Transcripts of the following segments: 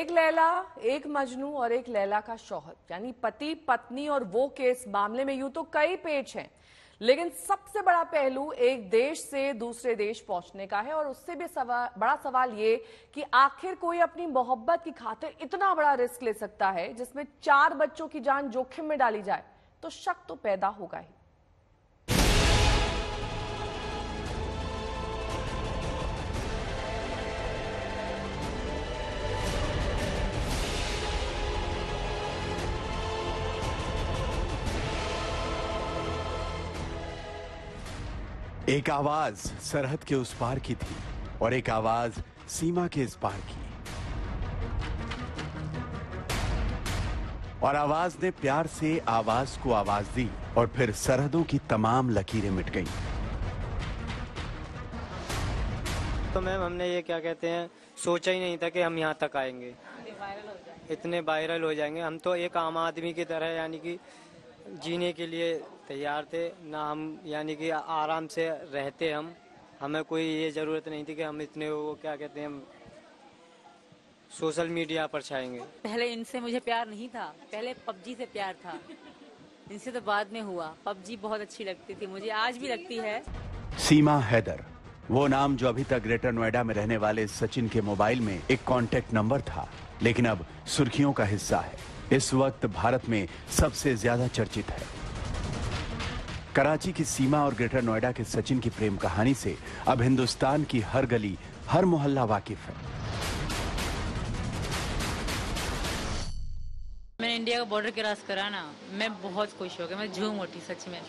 एक लैला, एक मजनू और एक लैला का शौहर, यानी पति पत्नी और वो केस मामले में यूं तो कई पेच हैं, लेकिन सबसे बड़ा पहलू एक देश से दूसरे देश पहुंचने का है। और उससे भी बड़ा सवाल ये कि आखिर कोई अपनी मोहब्बत की खातिर इतना बड़ा रिस्क ले सकता है जिसमें 4 बच्चों की जान जोखिम में डाली जाए, तो शक तो पैदा होगा ही। एक आवाज सरहद के उस पार की थी और एक आवाज सीमा के इस पार की। और आवाज ने प्यार से आवाज को आवाज दी और फिर सरहदों की तमाम लकीरें मिट गईं। तो मैम हमने ये क्या कहते हैं सोचा ही नहीं था कि हम यहाँ तक आएंगे, इतने वायरल हो जाएंगे। हम तो एक आम आदमी की तरह यानी कि जीने के लिए तैयार थे ना, हम यानी कि आराम से रहते। हमें कोई ये ज़रूरत नहीं थी कि हम इतने वो क्या कहते हैं सोशल मीडिया पर छाएंगे। पहले इनसे मुझे प्यार नहीं था, पहले पबजी से प्यार था, इनसे तो बाद में हुआ। पबजी बहुत अच्छी लगती थी मुझे, आज भी लगती है। सीमा हैदर, वो नाम जो अभी तक ग्रेटर नोएडा में रहने वाले सचिन के मोबाइल में एक कॉन्टैक्ट नंबर था, लेकिन अब सुर्खियों का हिस्सा है। इस वक्त भारत में सबसे ज्यादा चर्चित है। कराची की सीमा और ग्रेटर नोएडा के सचिन की प्रेम कहानी से अब हिंदुस्तान की हर गली, हर मोहल्ला वाकिफ है। मैंने इंडिया का बॉर्डर क्रॉस करा ना, मैं बहुत खुश हो गई, मैं झूम उठी सच में।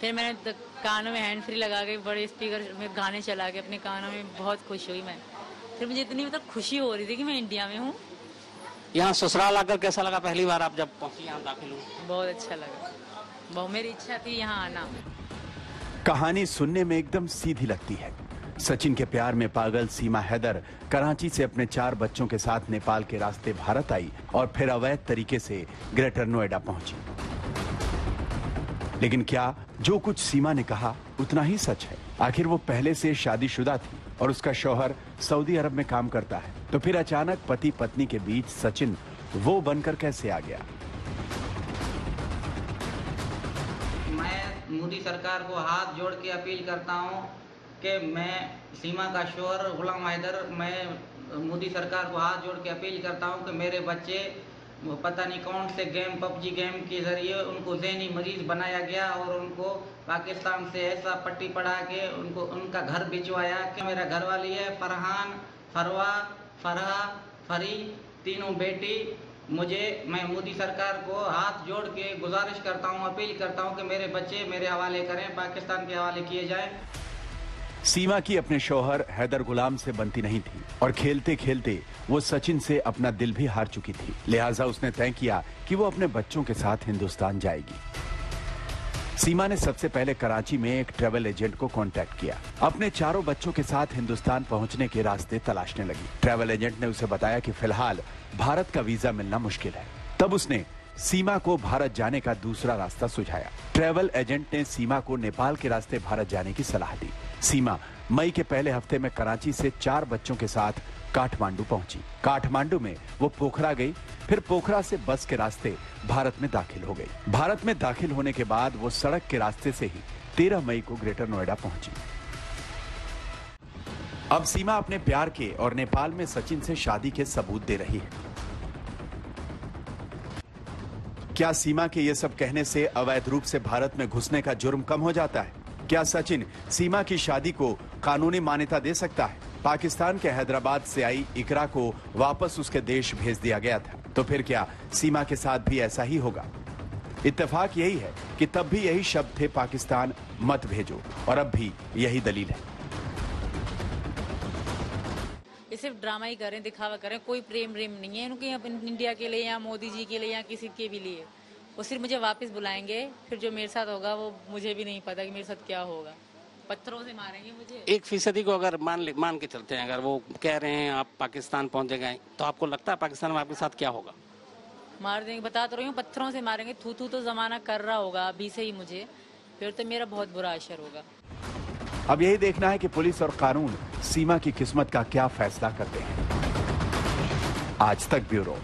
फिर मैंने कानों में हैंड फ्री लगा के बड़े स्पीकर में गाने चला के अपने कानों में बहुत खुश हुई मैं। फिर मुझे इतनी खुशी हो रही थी कि मैं इंडिया में हूँ। यहाँ ससुराल आकर कैसा लगा पहली बार आप जब पहुंची यहाँ दाखिल हुई? बहुत अच्छा लगा, बहुत मेरी इच्छा थी यहाँ आना। कहानी सुनने में एकदम सीधी लगती है। सचिन के प्यार में पागल सीमा हैदर कराची से अपने 4 बच्चों के साथ नेपाल के रास्ते भारत आई और फिर अवैध तरीके से ग्रेटर नोएडा पहुंची। लेकिन क्या जो कुछ सीमा ने कहा उतना ही सच है? आखिर वो पहले से शादीशुदा थी और उसका शौहर सऊदी अरब में काम करता है, तो फिर अचानक पति पत्नी के बीच सचिन वो बनकर कैसे आ गया? मैं मोदी सरकार को हाथ जोड़ के अपील करता हूं कि मैं सीमा का शौहर गुलाम हैदर, मैं मोदी सरकार को हाथ जोड़ के अपील करता हूं कि मेरे बच्चे पता नहीं कौन से गेम, पबजी गेम के जरिए उनको ज़हनी मरीज बनाया गया और उनको पाकिस्तान से ऐसा पट्टी पढ़ा के उनको उनका घर भिजवाया कि मेरा घर वाली है फरहान, फरवा, फरहा, फरी, तीनों बेटी। मैं मोदी सरकार को हाथ जोड़ के गुजारिश करता हूं, अपील करता हूं कि मेरे बच्चे मेरे हवाले करें, पाकिस्तान के हवाले किए जाएं। सीमा की अपने शौहर हैदर गुलाम से बनती नहीं थी और खेलते खेलते वो सचिन से अपना दिल भी हार चुकी थी। लिहाजा उसने तय किया कि वो अपने बच्चों के साथ हिंदुस्तान जाएगी। सीमा ने सबसे पहले कराची में एक ट्रैवल एजेंट को कांटेक्ट किया। अपने 4 बच्चों के साथ हिंदुस्तान पहुंचने के रास्ते तलाशने लगी। ट्रैवल एजेंट ने उसे बताया कि फिलहाल भारत का वीजा मिलना मुश्किल है। तब उसने सीमा को भारत जाने का दूसरा रास्ता सुझाया। ट्रैवल एजेंट ने सीमा को नेपाल के रास्ते भारत जाने की सलाह दी। सीमा मई के पहले हफ्ते में कराची से 4 बच्चों के साथ काठमांडू पहुंची। काठमांडू में वो पोखरा गई, फिर पोखरा से बस के रास्ते भारत में दाखिल हो गई। भारत में दाखिल होने के बाद वो सड़क के रास्ते से ही 13 मई को ग्रेटर नोएडा पहुंची। अब सीमा अपने प्यार के और नेपाल में सचिन से शादी के सबूत दे रही है। क्या सीमा के ये सब कहने से अवैध रूप से भारत में घुसने का जुर्म कम हो जाता है? क्या सचिन सीमा की शादी को कानूनी मान्यता दे सकता है? पाकिस्तान के हैदराबाद से आई इकरा को वापस उसके देश भेज दिया गया था, तो फिर क्या सीमा के साथ भी ऐसा ही होगा? इत्तेफाक यही है कि तब भी यही शब्द थे, पाकिस्तान मत भेजो, और अब भी यही दलील है। ये सिर्फ ड्रामा ही करें, दिखावा करें, कोई प्रेम नहीं है उनके इंडिया के लिए या मोदी जी के लिए या किसी के भी लिए। वो सिर्फ मुझे वापस बुलाएंगे, फिर जो मेरे साथ होगा वो मुझे भी नहीं पता कि मेरे साथ क्या होगा। पत्थरों से मारेंगे मुझे। 1% को अगर मान के चलते हैं, अगर वो कह रहे हैं आप पाकिस्तान पहुंच गए, तो आपको लगता है पाकिस्तान में आपके साथ क्या होगा? मार देंगे, बता तो रही हूँ, पत्थरों से मारेंगे। थू थू तो जमाना कर रहा होगा अभी से ही मुझे, फिर तो मेरा बहुत बुरा असर होगा। अब यही देखना है कि पुलिस और कानून सीमा की किस्मत का क्या फैसला करते हैं। आज तक ब्यूरो।